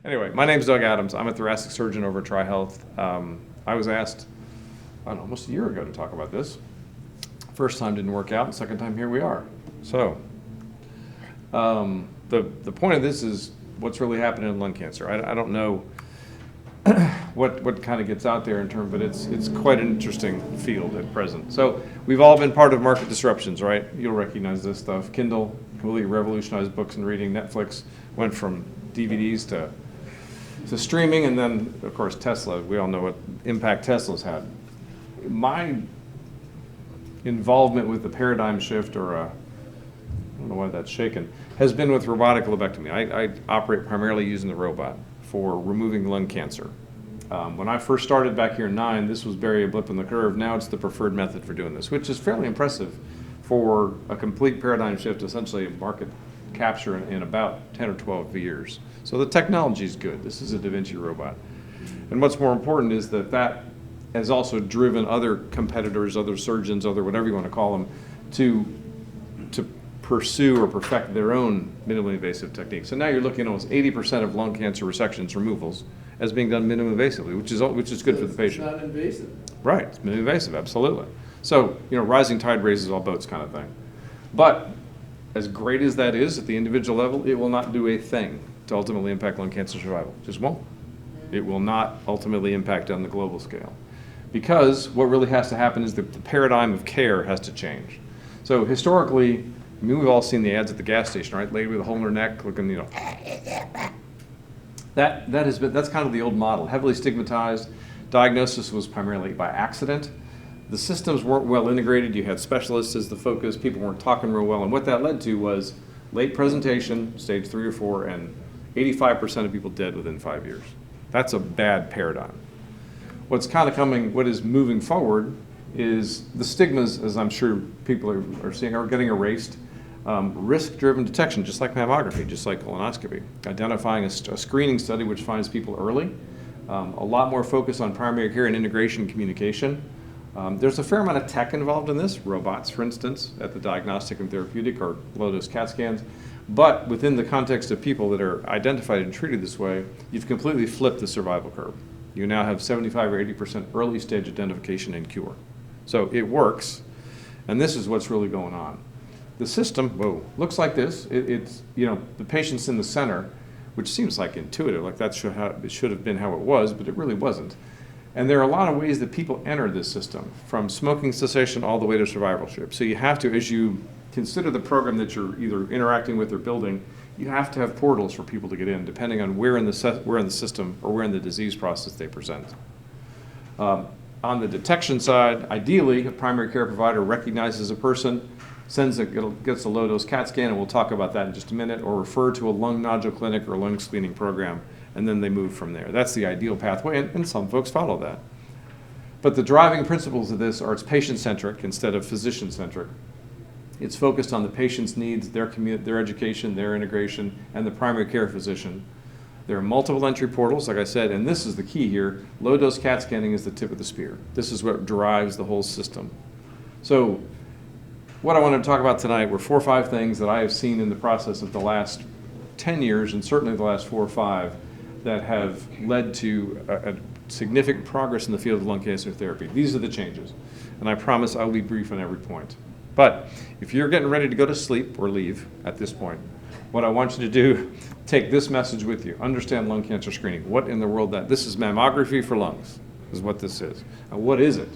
Anyway, my name's Doug Adams. I'm a thoracic surgeon over at TriHealth. I was asked, I don't know, almost a year ago to talk about this. First time didn't work out, second time here we are. So, the point of this is what's really happening in lung cancer. I don't know what kind of gets out there in terms, but it's quite an interesting field at present. So we've all been part of market disruptions, right? You'll recognize this stuff. Kindle completely revolutionized books and reading. Netflix went from DVDs to streaming, and then of course Tesla. We all know what impact Tesla's had. My involvement with the paradigm shift, or I don't know why that's shaken, has been with robotic lobectomy. I operate primarily using the robot for removing lung cancer. When I first started back here in 9, this was barely a blip in the curve. Now it's the preferred method for doing this, which is fairly impressive for a complete paradigm shift, essentially a market capture in about 10 or 12 years. So the technology is good. This is a Da Vinci robot. And what's more important is that has also driven other competitors, other surgeons, other whatever you want to call them, to pursue or perfect their own minimally invasive techniques. So now you're looking at almost 80% of lung cancer resections, removals, as being done minimally invasively, which is good for the patient. It's not invasive. Right, it's minimally invasive, absolutely. So, rising tide raises all boats kind of thing. But as great as that is at the individual level, it will not do a thing to ultimately impact lung cancer survival. Just won't. It will not ultimately impact on the global scale. Because what really has to happen is the paradigm of care has to change. So historically, we've all seen the ads at the gas station, right? Lady with a hole in her neck, looking, that's kind of the old model, heavily stigmatized. Diagnosis was primarily by accident. The systems weren't well integrated. You had specialists as the focus. People weren't talking real well. And what that led to was late presentation, stage 3 or 4, and 85% of people dead within 5 years. That's a bad paradigm. What is moving forward is the stigmas, as I'm sure people are seeing, are getting erased. Risk-driven detection, just like mammography, just like colonoscopy. Identifying a screening study which finds people early. A lot more focus on primary care and integration communication. There's a fair amount of tech involved in this, robots, for instance, at the diagnostic and therapeutic, or low-dose CAT scans. But within the context of people that are identified and treated this way, you've completely flipped the survival curve. You now have 75 or 80% early stage identification and cure. So it works, and this is what's really going on. The system, looks like this. It's the patient's in the center, which seems like intuitive, like it should have been how it was, but it really wasn't. And there are a lot of ways that people enter this system, from smoking cessation all the way to survivorship. So you have to, as you consider the program that you're either interacting with or building, you have to have portals for people to get in, depending on where in the system or where in the disease process they present. On the detection side, ideally, a primary care provider recognizes a person, gets a low-dose CAT scan, and we'll talk about that in just a minute, or refer to a lung nodule clinic or lung screening program, and then they move from there. That's the ideal pathway, and some folks follow that. But the driving principles of this are it's patient-centric instead of physician-centric. It's focused on the patient's needs, their education, their integration, and the primary care physician. There are multiple entry portals, like I said, and this is the key here. Low-dose CAT scanning is the tip of the spear. This is what drives the whole system. So what I want to talk about tonight were 4 or 5 things that I have seen in the process of the last 10 years, and certainly the last 4 or 5, that have led to a significant progress in the field of lung cancer therapy. These are the changes, and I promise I'll be brief on every point. But if you're getting ready to go to sleep or leave at this point, what I want you to do, take this message with you. Understand lung cancer screening. What in the world this is mammography for lungs, is what this is. Now, what is it?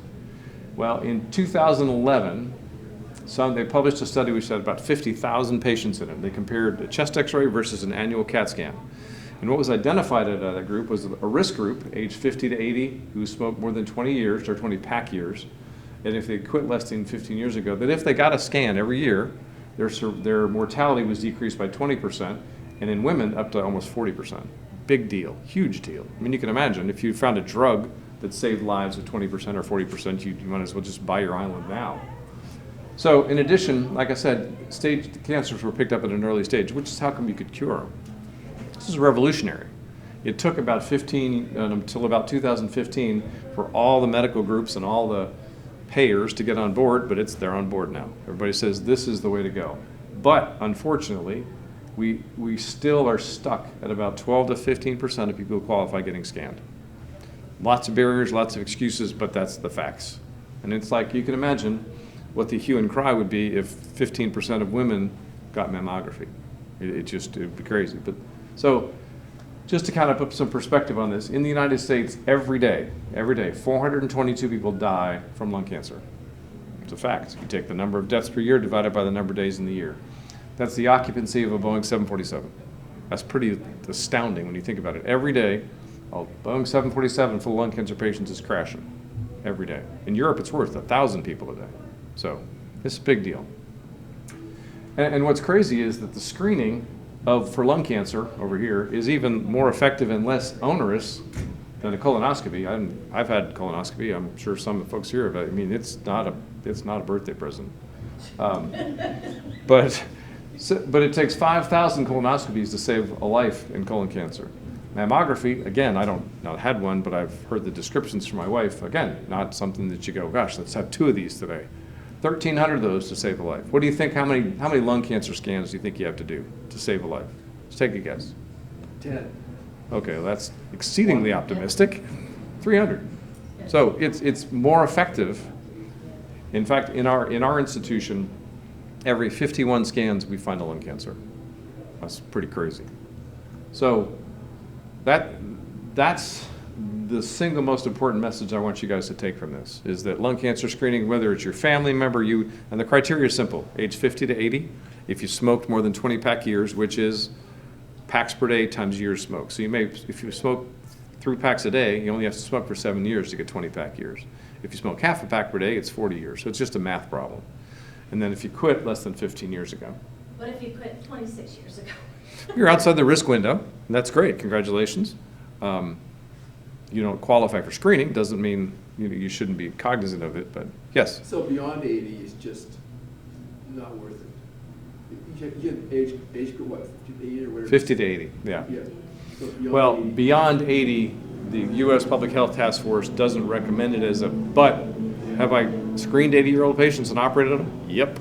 Well, in 2011, they published a study which had about 50,000 patients in it. They compared a chest x-ray versus an annual CAT scan. And what was identified at that group was a risk group, age 50 to 80, who smoked more than 20 years, or 20 pack years, and if they quit less than 15 years ago, that if they got a scan every year, their mortality was decreased by 20%, and in women up to almost 40%. Big deal, huge deal. I mean, you can imagine if you found a drug that saved lives of 20% or 40%, you might as well just buy your island now. So in addition, like I said, stage cancers were picked up at an early stage, which is how come you could cure them. This is revolutionary. It took about until about 2015 for all the medical groups and all the payers to get on board, but they're on board now. Everybody says this is the way to go. But unfortunately, we still are stuck at about 12 to 15% of people who qualify getting scanned. Lots of barriers, lots of excuses, but that's the facts. And it's like you can imagine what the hue and cry would be if 15% of women got mammography. It'd be crazy. But so just to kind of put some perspective on this, in the United States, every day, 422 people die from lung cancer. It's a fact. You take the number of deaths per year divided by the number of days in the year. That's the occupancy of a Boeing 747. That's pretty astounding when you think about it. Every day, a Boeing 747 full of lung cancer patients is crashing. Every day. In Europe, it's worth 1,000 people a day. So it's a big deal. And what's crazy is that the screening for lung cancer over here is even more effective and less onerous than a colonoscopy. I've had colonoscopy. I'm sure some of the folks here have. I mean, it's not a birthday present. But it takes 5,000 colonoscopies to save a life in colon cancer. Mammography, again, I not had one, but I've heard the descriptions from my wife. Again, not something that you go, gosh, let's have 2 of these today. 1,300 of those to save a life. What do you think? How many lung cancer scans do you think you have to do to save a life? Let's take a guess. 10. Okay, well, that's exceedingly optimistic. 300. So it's more effective. In fact, in our institution, every 51 scans we find a lung cancer. That's pretty crazy. So that's the single most important message I want you guys to take from this, is that lung cancer screening, whether it's your family member, and the criteria is simple, age 50 to 80, if you smoked more than 20 pack years, which is packs per day times years smoked. So if you smoke 3 packs a day, you only have to smoke for 7 years to get 20 pack years. If you smoke half a pack per day, it's 40 years. So it's just a math problem. And then if you quit less than 15 years ago. What if you quit 26 years ago? You're outside the risk window, and that's great. Congratulations. You don't qualify for screening, doesn't mean you shouldn't be cognizant of it, but yes. So beyond 80 is just not worth it. You have age group, what, 50 to 80 or whatever? 50 to 80, yeah. So beyond Well, 80. beyond 80, the U.S. Public Health Task Force doesn't recommend it as but have I screened 80-year-old patients and operated on them? Yep.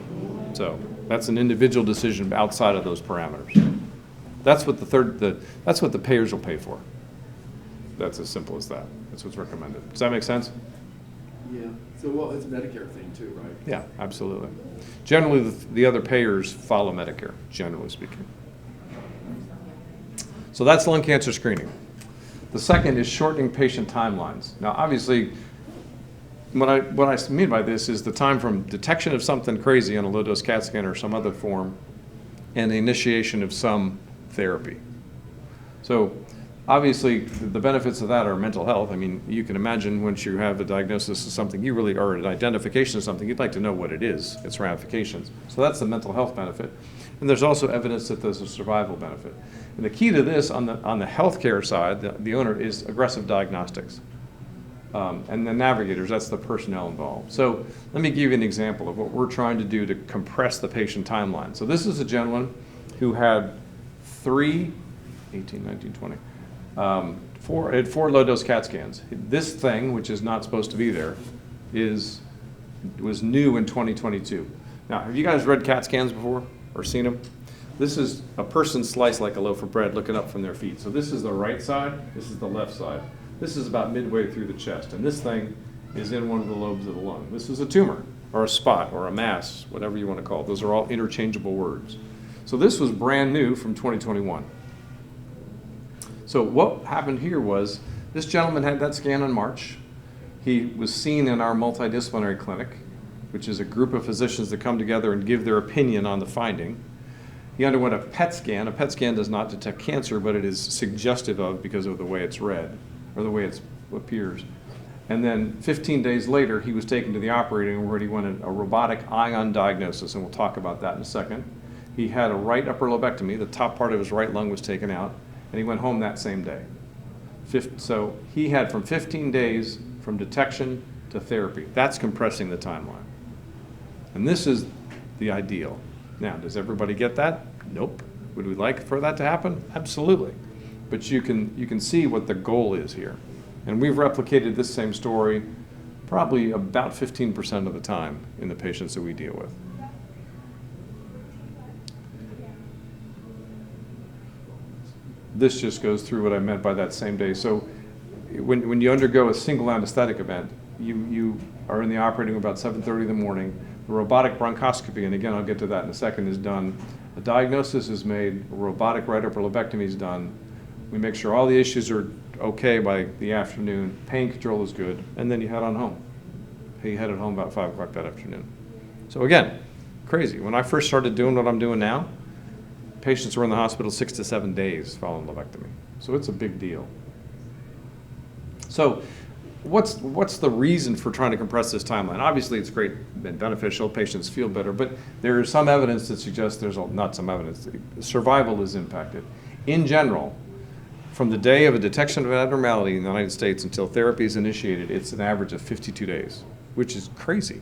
So that's an individual decision outside of those parameters. That's what that's what the payers will pay for. That's as simple as that. That's what's recommended. Does that make sense? Yeah. So, well, it's a Medicare thing too, right? Yeah, absolutely. Generally, the other payers follow Medicare, generally speaking. So that's lung cancer screening. The second is shortening patient timelines. Now, obviously, what I mean by this is the time from detection of something crazy on a low-dose CAT scan or some other form and the initiation of some therapy. So obviously, the benefits of that are mental health. I mean, you can imagine once you have a diagnosis of something, or an identification of something, you'd like to know what it is, its ramifications. So that's the mental health benefit. And there's also evidence that there's a survival benefit. And the key to this on the healthcare side, the owner, is aggressive diagnostics. And the navigators, that's the personnel involved. So let me give you an example of what we're trying to do to compress the patient timeline. So this is a gentleman who had 18, 19, 20. Had 4 low-dose CAT scans. This thing, which is not supposed to be there, was new in 2022. Now, have you guys read CAT scans before or seen them? This is a person sliced like a loaf of bread looking up from their feet. So this is the right side, this is the left side. This is about midway through the chest, and this thing is in one of the lobes of the lung. This is a tumor, or a spot, or a mass, whatever you want to call it. Those are all interchangeable words. So this was brand new from 2021. So what happened here was this gentleman had that scan in March. He was seen in our multidisciplinary clinic, which is a group of physicians that come together and give their opinion on the finding. He underwent a PET scan. A PET scan does not detect cancer, but it is suggestive of because of the way it's read, or the way it appears. And then 15 days later, he was taken to the operating room where he wanted a robotic ion diagnosis, and we'll talk about that in a second. He had a right upper lobectomy. The top part of his right lung was taken out, and he went home that same day. So he had from 15 days from detection to therapy. That's compressing the timeline. And this is the ideal. Now, does everybody get that? Nope. Would we like for that to happen? Absolutely. But you can see what the goal is here. And we've replicated this same story probably about 15% of the time in the patients that we deal with. This just goes through what I meant by that same day. So when you undergo a single anesthetic event, you are in the operating room about 7:30 in the morning. The robotic bronchoscopy, and again, I'll get to that in a second, is done. A diagnosis is made, a robotic right upper lobectomy is done. We make sure all the issues are okay by the afternoon. Pain control is good, and then you head on home. He headed home about 5 o'clock that afternoon. So again, crazy. When I first started doing what I'm doing now, patients were in the hospital 6 to 7 days following lobectomy. So it's a big deal. So what's the reason for trying to compress this timeline? Obviously, it's great and beneficial. Patients feel better, but there is some evidence that suggests not some evidence. Survival is impacted. In general, from the day of a detection of an abnormality in the United States until therapy is initiated, it's an average of 52 days, which is crazy.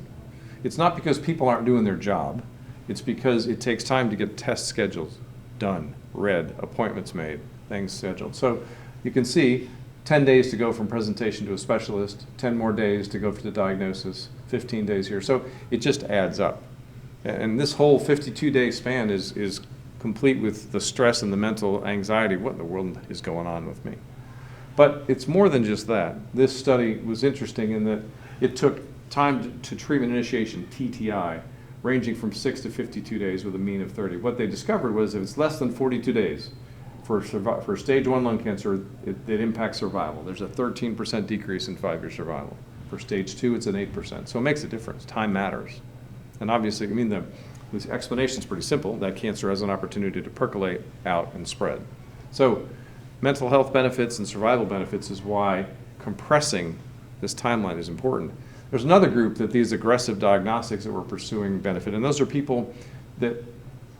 It's not because people aren't doing their job. It's because it takes time to get tests scheduled, done, read, appointments made, things scheduled. So you can see 10 days to go from presentation to a specialist, 10 more days to go for the diagnosis, 15 days here. So it just adds up. And this whole 52-day span is complete with the stress and the mental anxiety. What in the world is going on with me? But it's more than just that. This study was interesting in that it took time to treatment initiation, TTI, ranging from 6 to 52 days with a mean of 30. What they discovered was if it's less than 42 days, for stage 1 lung cancer, it impacts survival. There's a 13% decrease in 5-year survival. For stage 2, it's an 8%. So it makes a difference. Time matters. And obviously, the explanation is pretty simple. That cancer has an opportunity to percolate out and spread. So mental health benefits and survival benefits is why compressing this timeline is important. There's another group that these aggressive diagnostics that we're pursuing benefit, and those are people that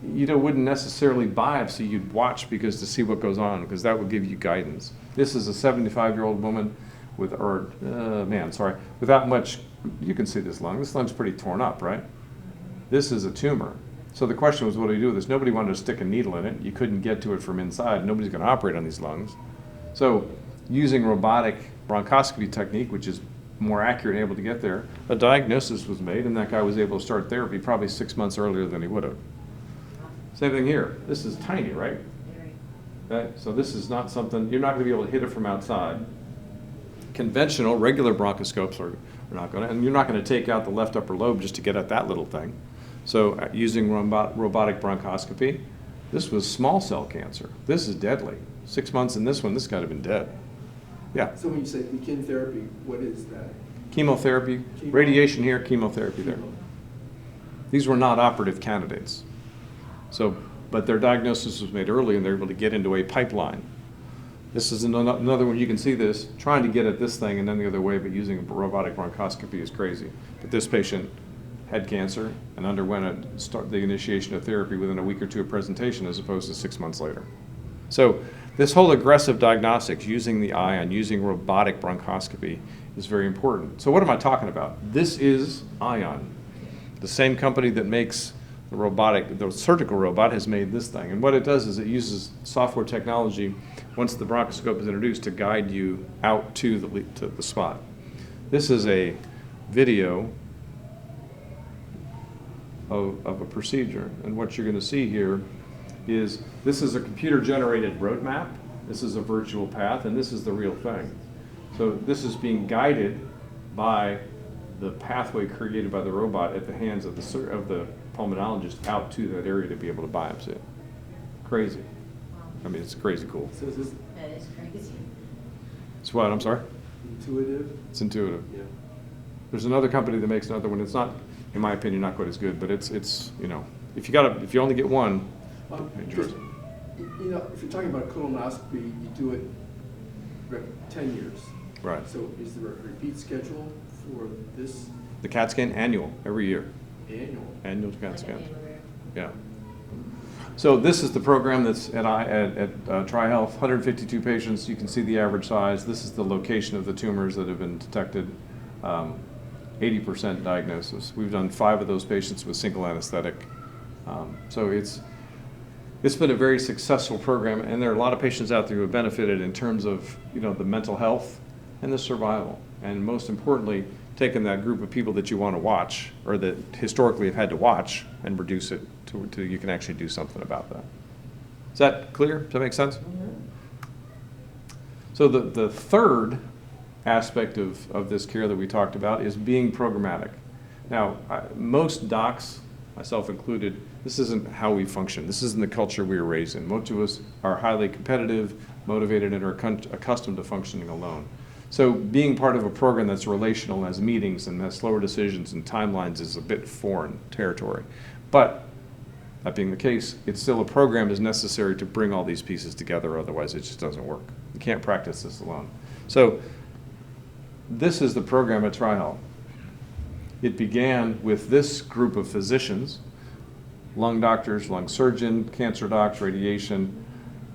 wouldn't necessarily biopsy, you'd watch to see what goes on, because that would give you guidance. This is a 75-year-old woman without much, you can see this lung. This lung's pretty torn up, right? This is a tumor. So the question was, what do you do with this? Nobody wanted to stick a needle in it. You couldn't get to it from inside. Nobody's going to operate on these lungs. So using robotic bronchoscopy technique, which is more accurate and able to get there, a diagnosis was made, and that guy was able to start therapy probably 6 months earlier than he would have. Same thing here. This is tiny, right? Okay, so this is not something, you're not going to be able to hit it from outside. Conventional, regular bronchoscopes are not going to, and you're not going to take out the left upper lobe just to get at that little thing. So using robotic bronchoscopy, this was small cell cancer. This is deadly. 6 months in this one, this guy would have been dead. Yeah. So when you say begin therapy, what is that? Chemotherapy, radiation here, chemotherapy there. These were not operative candidates. So, but their diagnosis was made early and they're able to get into a pipeline. This is another one, you can see this, trying to get at this thing and then the other way, but using a robotic bronchoscopy is crazy. But this patient had cancer and underwent the initiation of therapy within a week or two of presentation as opposed to 6 months later. So this whole aggressive diagnostics, using the ion, using robotic bronchoscopy is very important. So what am I talking about? This is Ion. The same company that makes the surgical robot has made this thing. And what it does is it uses software technology once the bronchoscope is introduced to guide you out to the spot. This is a video of a procedure. And what you're going to see here is this is a computer-generated roadmap. This is a virtual path, and this is the real thing. So this is being guided by the pathway created by the robot at the hands of the pulmonologist out to that area to be able to biopsy it. Crazy. I mean, it's crazy cool. So is this That is crazy. It's what, I'm sorry? intuitive? It's intuitive. Yeah. There's another company that makes another one. It's not, in my opinion, not quite as good, but it's if you only get one, enjoy it. If you're talking about colonoscopy, you do it 10 years. Right. So is there a repeat schedule for this The CAT scan, annual, every year. annual? CAT scan. Yeah. So this is the program that's at TriHealth, 152 patients. You can see the average size. This is the location of the tumors that have been detected. 80% diagnosis. We've done 5 of those patients with single anesthetic. So it's been a very successful program, and there are a lot of patients out there who have benefited in terms of the mental health and the survival, and most importantly, taking that group of people that you want to watch or that historically have had to watch and reduce it to you can actually do something about that. Is that clear? Does that make sense? Mm-hmm. So the third aspect of this care that we talked about is being programmatic. Now, most docs, myself included, this isn't how we function. This isn't the culture we were raised in. Most of us are highly competitive, motivated, and are accustomed to functioning alone. So being part of a program that's relational, has meetings, and has slower decisions and timelines is a bit foreign territory. But that being the case, it's still a program is necessary to bring all these pieces together, otherwise it just doesn't work. You can't practice this alone. So this is the program at TriHealth. It began with this group of physicians, lung doctors, lung surgeon, cancer docs, radiation,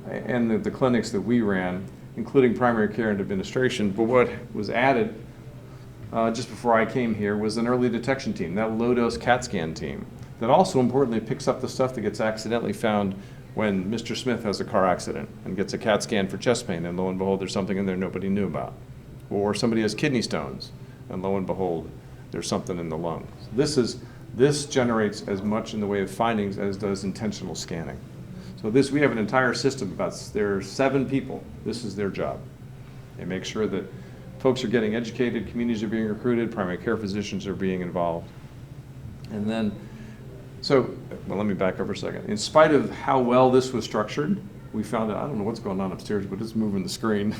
and the clinics that we ran, including primary care and administration. But what was added just before I came here was an early detection team, that low-dose CAT scan team, that also importantly picks up the stuff that gets accidentally found when Mr. Smith has a car accident and gets a CAT scan for chest pain, and lo and behold, there's something in there nobody knew about. Or somebody has kidney stones, and lo and behold, there's something in the lungs. This generates as much in the way of findings as does intentional scanning. So we have an entire system there are 7 people. This is their job. They make sure that folks are getting educated, communities are being recruited, primary care physicians are being involved. And then, let me back up for a second. In spite of how well this was structured, we found out, I don't know what's going on upstairs, but it's moving the screen.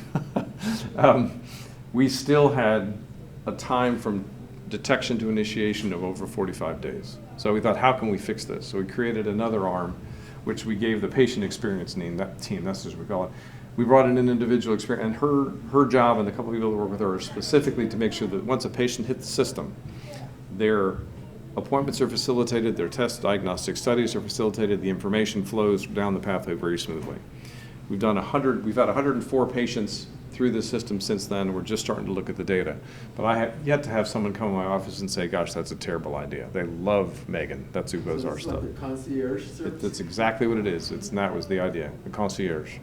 We still had a time from detection to initiation of over 45 days. So we thought, how can we fix this? So we created another arm, which we gave the patient experience team, that's what we call it. We brought in an individual experience, and her job and the couple of people that work with her are specifically to make sure that once a patient hits the system, their appointments are facilitated, their test diagnostic studies are facilitated, the information flows down the pathway very smoothly. We've had 104 patients through the system since then. We're just starting to look at the data. But I have yet to have someone come to my office and say, gosh, that's a terrible idea. They love Megan. That's who does our stuff. Like the concierge service? That's exactly what it is. That was the idea, the concierge.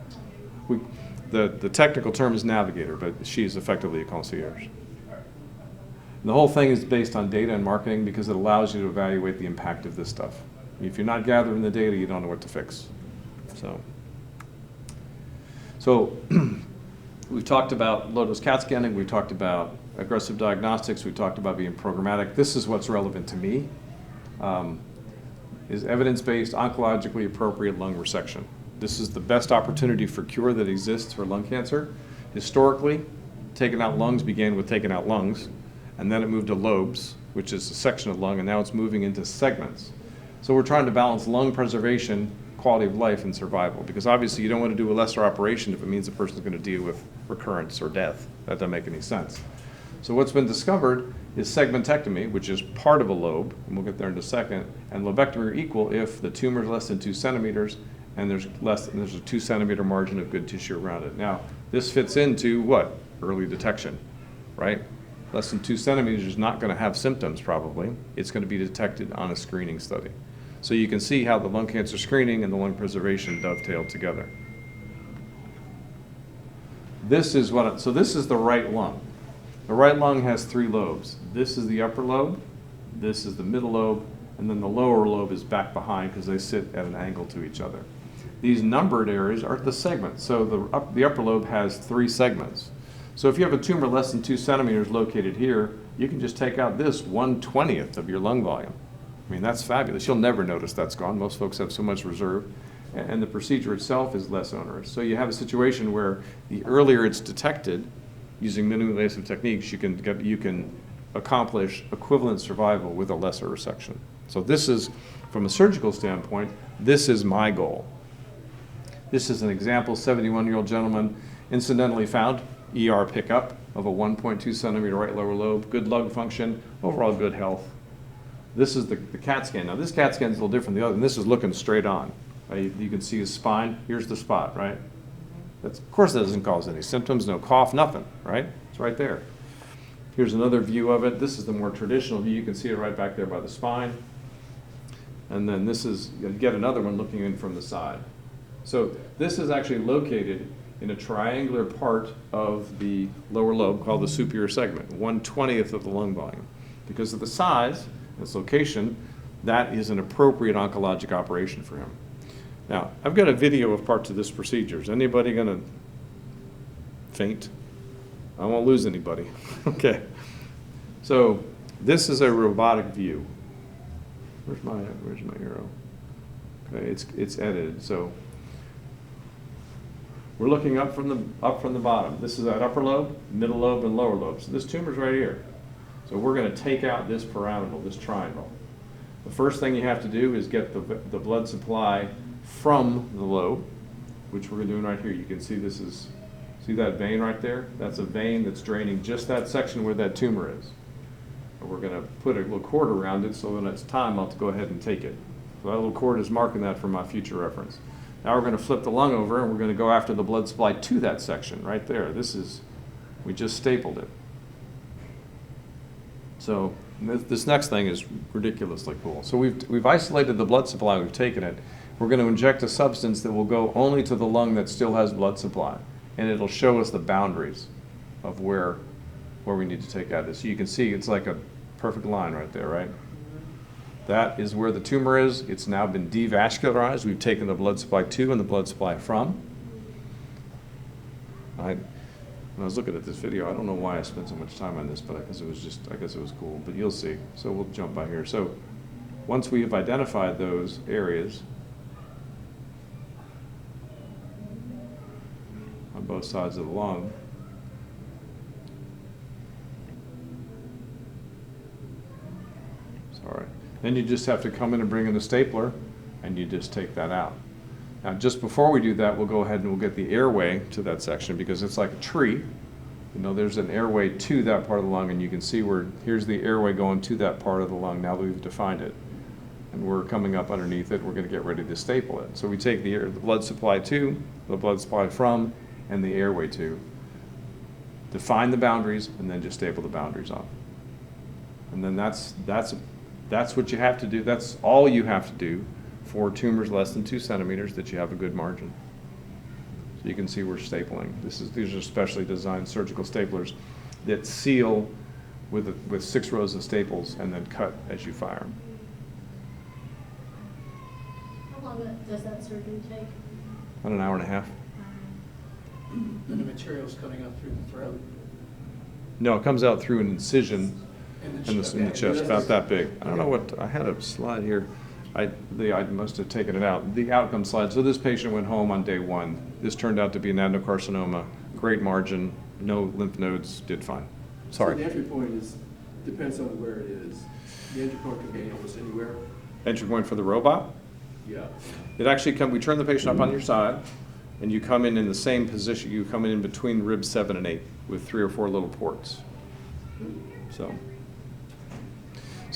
The technical term is navigator, but she's effectively a concierge. And the whole thing is based on data and marketing because it allows you to evaluate the impact of this stuff. If you're not gathering the data, you don't know what to fix. So we've talked about low-dose CAT scanning, we've talked about aggressive diagnostics, we've talked about being programmatic. This is what's relevant to me, is evidence-based, oncologically appropriate lung resection. This is the best opportunity for cure that exists for lung cancer. Historically, taking out lungs began with taking out lungs, and then it moved to lobes, which is a section of lung, and now it's moving into segments. So we're trying to balance lung preservation, quality of life, and survival, because obviously you don't want to do a lesser operation if it means the person's going to deal with recurrence or death. That doesn't make any sense. So what's been discovered is segmentectomy, which is part of a lobe, and we'll get there in a second, and lobectomy are equal if the tumor is less than 2 centimeters and there's a 2 centimeter margin of good tissue around it. Now, this fits into what? Early detection, right? Less than 2 centimeters is not going to have symptoms probably. It's going to be detected on a screening study. So you can see how the lung cancer screening and the lung preservation dovetail together. This is the right lung. The right lung has 3 lobes. This is the upper lobe, this is the middle lobe, and then the lower lobe is back behind because they sit at an angle to each other. These numbered areas are the segments. So the upper lobe has 3 segments. So if you have a tumor less than 2 centimeters located here, you can just take out this 1/20th of your lung volume. I mean, that's fabulous. You'll never notice that's gone. Most folks have so much reserve. And the procedure itself is less onerous. So you have a situation where the earlier it's detected, using minimally invasive techniques, you can accomplish equivalent survival with a lesser resection. So this is, from a surgical standpoint, this is my goal. This is an example, 71-year-old gentleman, incidentally found ER pickup of a 1.2 centimeter right lower lobe, good lung function, overall good health. This is the CAT scan. Now this CAT scan is a little different than the other, and this is looking straight on. You can see his spine. Here's the spot, right? Of course that doesn't cause any symptoms, no cough, nothing, right? It's right there. Here's another view of it. This is the more traditional view. You can see it right back there by the spine. And then this is, you get another one looking in from the side. So this is actually located in a triangular part of the lower lobe called the superior segment, 1/20th of the lung volume. Because of the size, its location, that is an appropriate oncologic operation for him. Now, I've got a video of parts of this procedure. Is anybody going to faint. I won't lose anybody. Okay. So this is a robotic view. Where's my arrow? Okay, it's edited. So we're looking up from the bottom. This is that upper lobe, middle lobe, and lower lobe. So this tumor's right here. So we're going to take out this pyramidal, this triangle. The first thing you have to do is get the blood supply from the lobe, which we're doing right here. You can see see that vein right there? That's a vein that's draining just that section where that tumor is. And we're going to put a little cord around it so when it's time, I'll go ahead and take it. So that little cord is marking that for my future reference. Now we're going to flip the lung over and we're going to go after the blood supply to that section right there. We just stapled it. So this next thing is ridiculously cool. So we've isolated the blood supply, we've taken it. We're going to inject a substance that will go only to the lung that still has blood supply. And it'll show us the boundaries of where we need to take out this. So you can see it's like a perfect line right there, right? That is where the tumor is. It's now been devascularized. We've taken the blood supply to and the blood supply from. When I was looking at this video, I don't know why I spent so much time on this, but I guess it was cool, but you'll see. So we'll jump by here. So once we have identified those areas on both sides of the lung, then you just have to come in and bring in a stapler and you just take that out. Now just before we do that, we'll go ahead and we'll get the airway to that section because it's like a tree. You know, there's an airway to that part of the lung and you can see here's the airway going to that part of the lung now that we've defined it. And we're coming up underneath it, we're going to get ready to staple it. So we take the blood supply to, the blood supply from, and the airway to. Define the boundaries and then just staple the boundaries on. And then that's what you have to do. That's all you have to do for tumors less than 2 centimeters that you have a good margin. So you can see we're stapling. These are specially designed surgical staplers that seal with 6 rows of staples and then cut as you fire them. How long does that surgery take? About an hour and a half. And the material's coming up through the throat. No, it comes out through an incision in the chest, about that big. I don't know what, I had a slide here. I must have taken it out. The outcome slide. So this patient went home on day 1. This turned out to be an adenocarcinoma, great margin, no lymph nodes, did fine. Sorry. So the entry point depends on where it is. The entry point can be almost anywhere. Entry point for the robot? Yeah. It actually we turn the patient up on your side, and you come in the same position. You come in between ribs 7 and 8 with 3 or 4 little ports. So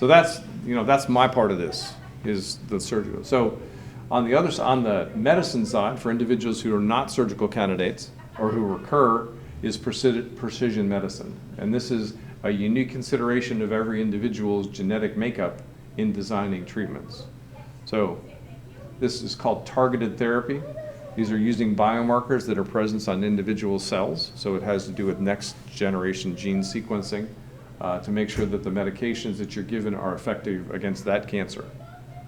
that's my part of this, is the surgical. So on the medicine side, for individuals who are not surgical candidates or who recur, is precision medicine. And this is a unique consideration of every individual's genetic makeup in designing treatments. So this is called targeted therapy. These are using biomarkers that are present on individual cells. So it has to do with next generation gene sequencing. To make sure that the medications that you're given are effective against that cancer.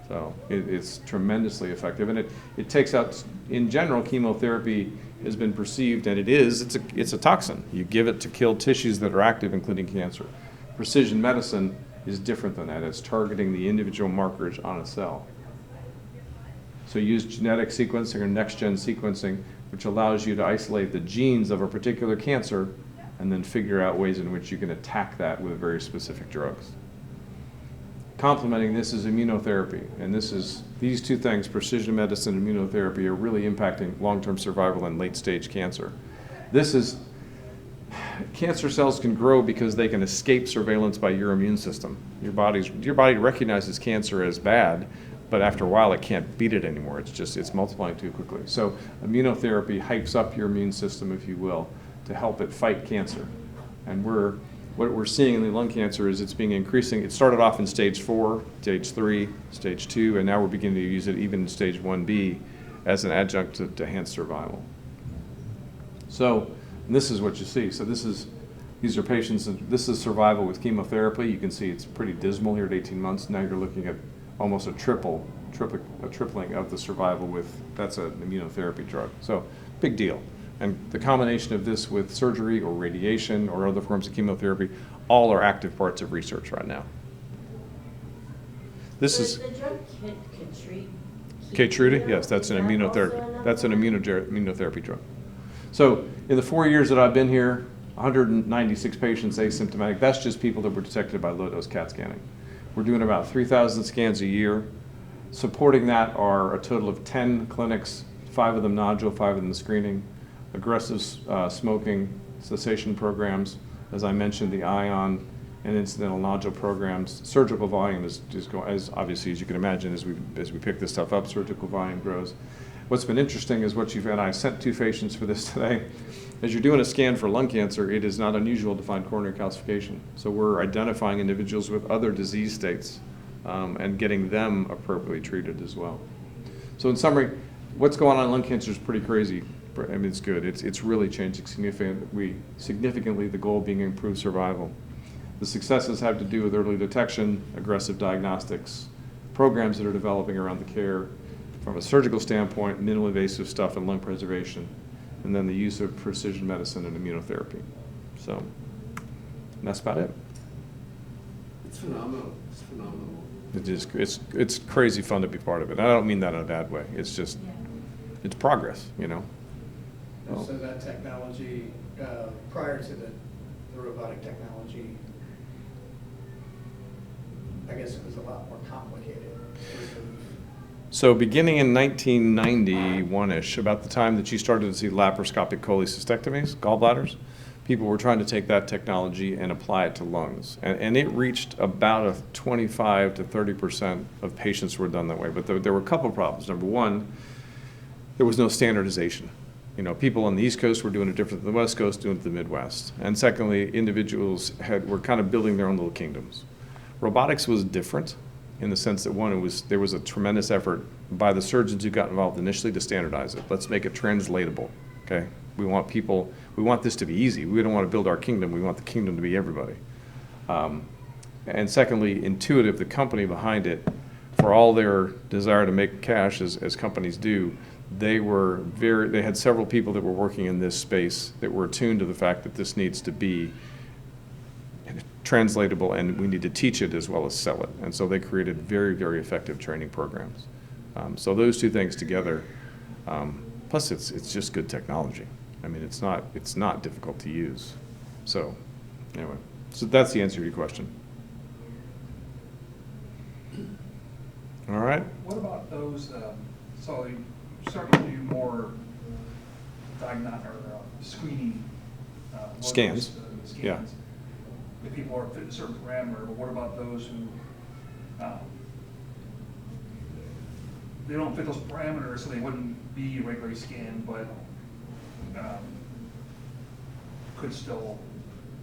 So it's tremendously effective. And it takes out, in general, chemotherapy has been perceived, and it's a toxin. You give it to kill tissues that are active, including cancer. Precision medicine is different than that. It's targeting the individual markers on a cell. So you use genetic sequencing or next-gen sequencing, which allows you to isolate the genes of a particular cancer and then figure out ways in which you can attack that with very specific drugs. Complementing this is immunotherapy, and these two things, precision medicine and immunotherapy, are really impacting long-term survival in late-stage cancer. Cancer cells can grow because they can escape surveillance by your immune system. Your body recognizes cancer as bad, but after a while it can't beat it anymore. It's multiplying too quickly. So immunotherapy hypes up your immune system, if you will, to help it fight cancer. And what we're seeing in the lung cancer is it's being increasing. It started off in stage 4, stage 3, stage 2, and now we're beginning to use it even in stage 1B as an adjunct to enhance survival. So this is what you see. So these are patients, and this is survival with chemotherapy. You can see it's pretty dismal here at 18 months. Now you're looking at almost a tripling of the survival that's an immunotherapy drug. So big deal. And the combination of this with surgery or radiation or other forms of chemotherapy, all are active parts of research right now. This is The drug can treat. Keytruda, yes, that's an immunotherapy. That's an immunotherapy drug. So in the 4 years that I've been here, 196 patients asymptomatic. That's just people that were detected by low-dose CAT scanning. We're doing about 3,000 scans a year. Supporting that are a total of 10 clinics, 5 of them nodule, 5 of them screening, aggressive smoking cessation programs, as I mentioned, the ION and incidental nodule programs. Surgical volume is going, as obviously as you can imagine, as we pick this stuff up, surgical volume grows. What's been interesting is what you've had. I sent 2 patients for this today. As you're doing a scan for lung cancer, it is not unusual to find coronary calcification. So we're identifying individuals with other disease states and getting them appropriately treated as well. So in summary, what's going on in lung cancer is pretty crazy. I mean, it's good. It's really changing significantly, the goal being improved survival. The successes have to do with early detection, aggressive diagnostics, programs that are developing around the care from a surgical standpoint, minimally invasive stuff and lung preservation, and then the use of precision medicine and immunotherapy. So that's about it. It's phenomenal. It's phenomenal. It's crazy fun to be part of it. I don't mean that in a bad way. It's just, it's progress, you know. And so that technology, prior to the robotic technology, I guess it was a lot more complicated. So beginning in 1991-ish, about the time that you started to see laparoscopic cholecystectomies, gallbladders, people were trying to take that technology and apply it to lungs. And it reached about a 25 to 30% of patients were done that way. But there were a couple of problems. Number one, there was no standardization. You know, people on the East Coast were doing it different than the West Coast, doing it the Midwest. And secondly, individuals were kind of building their own little kingdoms. Robotics was different in the sense that one, there was a tremendous effort by the surgeons who got involved initially to standardize it. Let's make it translatable, okay? We want this to be easy. We don't want to build our kingdom. We want the kingdom to be everybody. And secondly, Intuitive, the company behind it, for all their desire to make cash as companies do, they had several people that were working in this space that were attuned to the fact that this needs to be translatable and we need to teach it as well as sell it. And so they created very, very effective training programs. So those two things together, plus it's just good technology. I mean, it's not difficult to use. So anyway, so that's the answer to your question. All right. What about those, so you start to do more screening Scans. scans. Yeah. If people are fit a certain parameter, but what about those who they don't fit those parameters, so they wouldn't be regularly scanned, but could still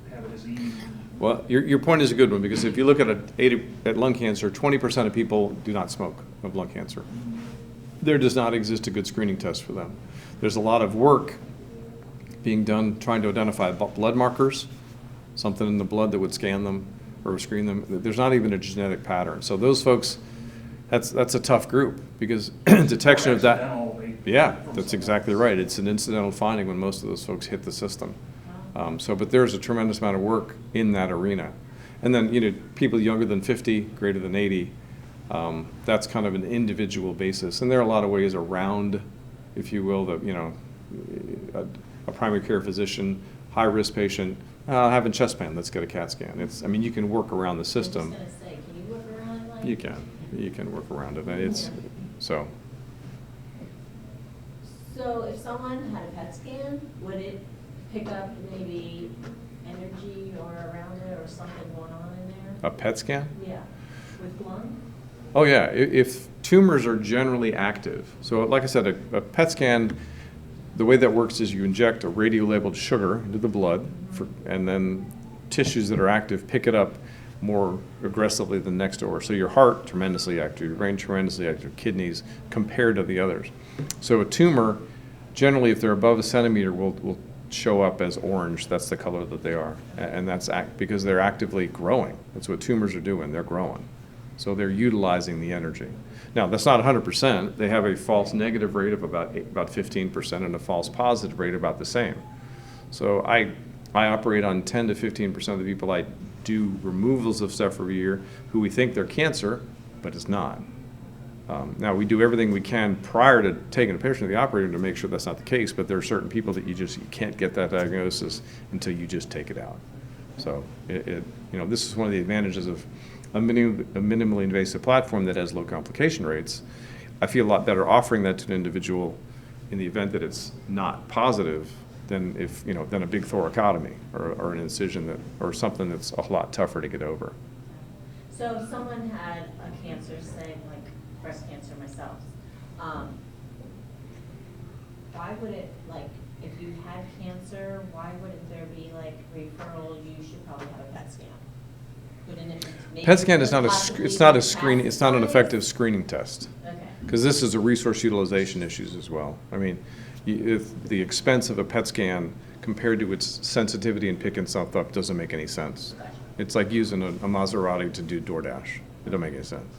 have a disease? Well, your point is a good one, because if you look at lung cancer, 20% of people do not smoke of lung cancer. There does not exist a good screening test for them. There's a lot of work being done trying to identify blood markers, something in the blood that would scan them or screen them. There's not even a genetic pattern. So those folks, that's a tough group, because detection of that. Yeah, that's exactly right. It's an incidental finding when most of those folks hit the system. But there's a tremendous amount of work in that arena. And then, you know, people younger than 50, greater than 80, that's kind of an individual basis. And there are a lot of ways around, if you will, a primary care physician, high-risk patient, having chest pain, let's get a CAT scan. You can work around the system. I was just gonna say, can you work around it like? You can work around it. So. So if someone had a PET scan, would it pick up maybe energy or around it or something going on in there? A PET scan? Yeah, with lung? Oh yeah, if tumors are generally active. So like I said, a PET scan, the way that works is you inject a radio-labeled sugar into the blood, and then tissues that are active pick it up more aggressively than next door. So your heart, tremendously active, your brain, tremendously active, kidneys, compared to the others. So a tumor, generally if they're above a centimeter, will show up as orange. That's the color that they are. And that's because they're actively growing. That's what tumors are doing, they're growing. So they're utilizing the energy. Now, that's not 100%. They have a false negative rate of about 15% and a false positive rate about the same. So I operate on 10 to 15% of the people I do removals of stuff every year who we think they're cancer, but it's not. Now, we do everything we can prior to taking a patient to the operator to make sure that's not the case, but there are certain people that you can't get that diagnosis until you just take it out. So, this is one of the advantages of a minimally invasive platform that has low complication rates. I feel a lot better offering that to an individual in the event that it's not positive than than a big thoracotomy or an incision or something that's a lot tougher to get over. So if someone had a cancer, say like breast cancer myself, why would it, like, if you had cancer, why wouldn't there be like referral, you should probably have a PET scan? Wouldn't it maybe PET scan is not possibly it's not a be screening, it's not an classified? effective screening test. Okay. Because this is a resource utilization issues as well. I mean, if the expense of a PET scan compared to its sensitivity in picking something up doesn't make any sense. Gotcha. It's like using a Maserati to do DoorDash. It don't make any sense.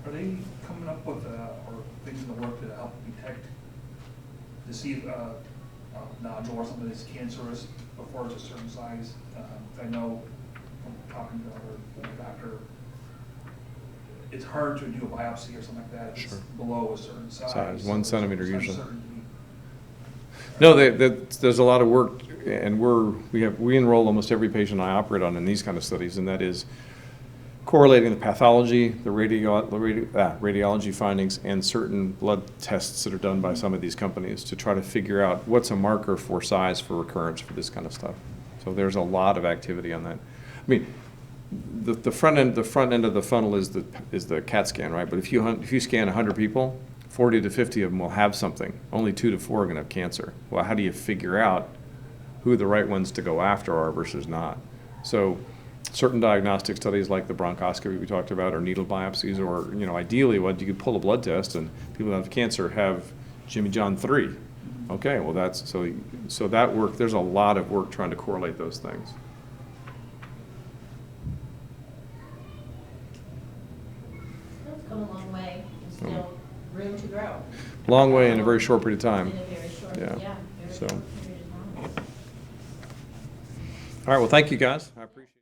Are they coming up with, or things in the work to help detect, to see if a nodule or something that's cancerous before it's a certain size? I know from talking to our doctor, it's hard to do a biopsy or something like that if it's Sure. below a certain size. Size, So 1 there's centimeter some usually. uncertainty. No, there's a lot of work, and we enroll almost every patient I operate on in these kind of studies, and that is correlating the pathology, the radiology findings, and certain blood tests that are done by some of these companies to try to figure out what's a marker for size for recurrence for this kind of stuff. So there's a lot of activity on that. I mean, the front end of the funnel is the CAT scan, right? But if you scan 100 people, 40 to 50 of them will have something. Only 2 to 4 are going to have cancer. Well, how do you figure out who the right ones to go after are versus not? So certain diagnostic studies like the bronchoscopy we talked about, or needle biopsies, or ideally what you could pull a blood test and people that have cancer have Jimmy John 3. Okay, well that's so that work, there's a lot of work trying to correlate those things. It's come a long way, there's still room to grow. Long way in a very short period of time. In a very short, Yeah. yeah, very So. short period of time. All right, well, thank you guys. I appreciate it.